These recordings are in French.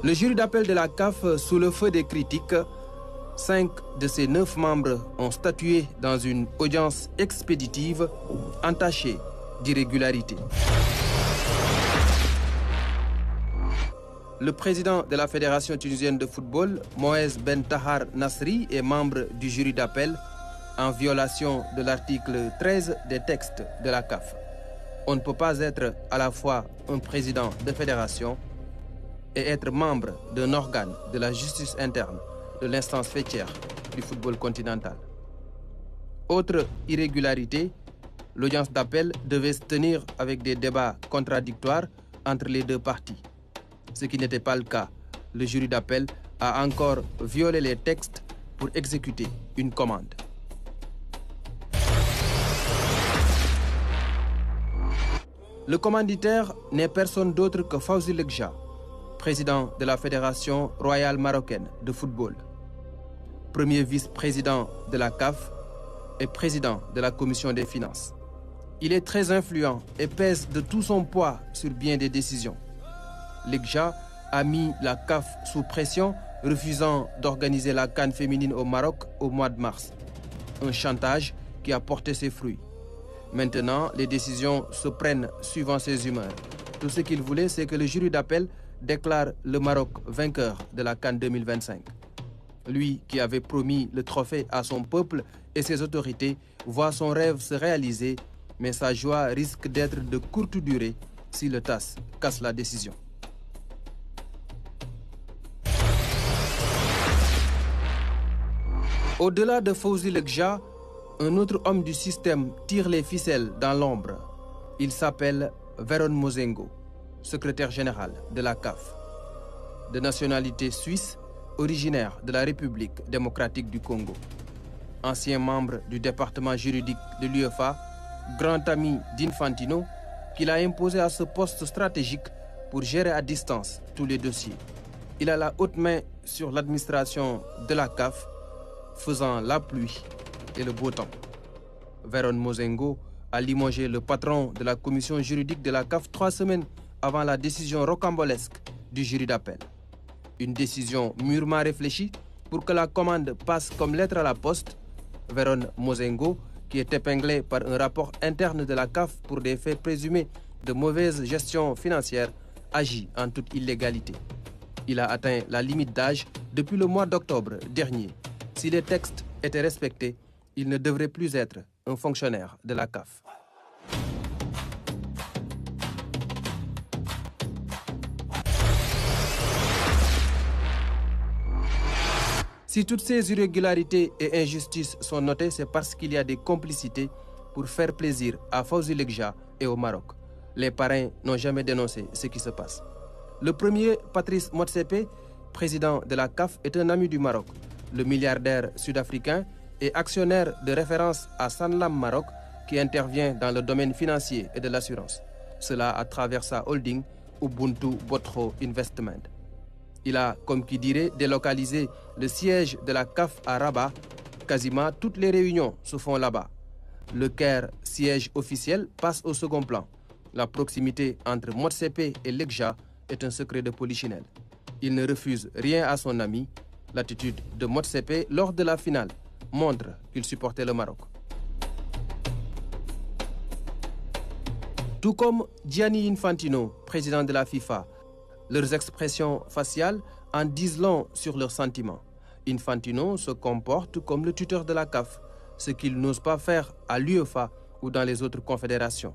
Le jury d'appel de la CAF, sous le feu des critiques, 5 de ses 9 membres ont statué dans une audience expéditive entachée d'irrégularités. Le président de la Fédération tunisienne de football, Moez Ben Tahar Nasri, est membre du jury d'appel en violation de l'article 13 des textes de la CAF. On ne peut pas être à la fois un président de fédération et être membre d'un organe de la justice interne de l'instance faîtière du football continental. Autre irrégularité, l'audience d'appel devait se tenir avec des débats contradictoires entre les deux parties. Ce qui n'était pas le cas. Le jury d'appel a encore violé les textes pour exécuter une commande. Le commanditaire n'est personne d'autre que Fawzi Lekja, président de la Fédération royale marocaine de football, premier vice-président de la CAF et président de la Commission des finances. Il est très influent et pèse de tout son poids sur bien des décisions. Lekja a mis la CAF sous pression, refusant d'organiser la CAN féminine au Maroc au mois de mars. Un chantage qui a porté ses fruits. Maintenant, les décisions se prennent suivant ses humeurs. Tout ce qu'il voulait, c'est que le jury d'appel déclare le Maroc vainqueur de la CAN 2025. Lui qui avait promis le trophée à son peuple et ses autorités voit son rêve se réaliser, mais sa joie risque d'être de courte durée si le TAS casse la décision. Au-delà de Fawzi Lekja, un autre homme du système tire les ficelles dans l'ombre. Il s'appelle Veron Mozengo, secrétaire général de la CAF. De nationalité suisse, originaire de la République démocratique du Congo. Ancien membre du département juridique de l'UEFA, grand ami d'Infantino, qu'il a imposé à ce poste stratégique pour gérer à distance tous les dossiers. Il a la haute main sur l'administration de la CAF, faisant la pluie et le beau temps. Veron Mozengo a limogé le patron de la commission juridique de la CAF 3 semaines avant la décision rocambolesque du jury d'appel. Une décision mûrement réfléchie pour que la commande passe comme lettre à la poste. Veron Mozengo, qui est épinglé par un rapport interne de la CAF pour des faits présumés de mauvaise gestion financière, agit en toute illégalité. Il a atteint la limite d'âge depuis le mois d'octobre dernier. Si les textes étaient respectés, il ne devrait plus être un fonctionnaire de la CAF. Si toutes ces irrégularités et injustices sont notées, c'est parce qu'il y a des complicités pour faire plaisir à Fawzi Lekja et au Maroc. Les parrains n'ont jamais dénoncé ce qui se passe. Le premier, Patrice Motsepe, président de la CAF, est un ami du Maroc. Le milliardaire sud-africain est actionnaire de référence à Sanlam Maroc, qui intervient dans le domaine financier et de l'assurance. Cela à travers sa holding Ubuntu Botro Investment. Il a, comme qui dirait, délocalisé le siège de la CAF à Rabat. Quasiment toutes les réunions se font là-bas. Le Caire, siège officiel, passe au second plan. La proximité entre Motsepe et Lekja est un secret de polichinelle. Il ne refuse rien à son ami. L'attitude de Motsepe lors de la finale montre qu'il supportait le Maroc. Tout comme Gianni Infantino, président de la FIFA, leurs expressions faciales en disent long sur leurs sentiments. Infantino se comporte comme le tuteur de la CAF, ce qu'il n'ose pas faire à l'UEFA ou dans les autres confédérations.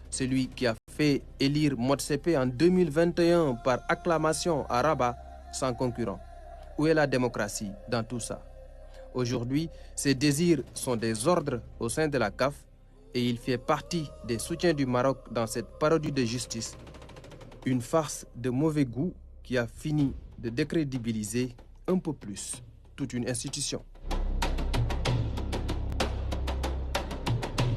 Celui qui a fait élire Motsepe en 2021 par acclamation à Rabat sans concurrent. Où est la démocratie dans tout ça? Aujourd'hui, ses désirs sont des ordres au sein de la CAF et il fait partie des soutiens du Maroc dans cette parodie de justice. Une farce de mauvais goût qui a fini de décrédibiliser un peu plus toute une institution.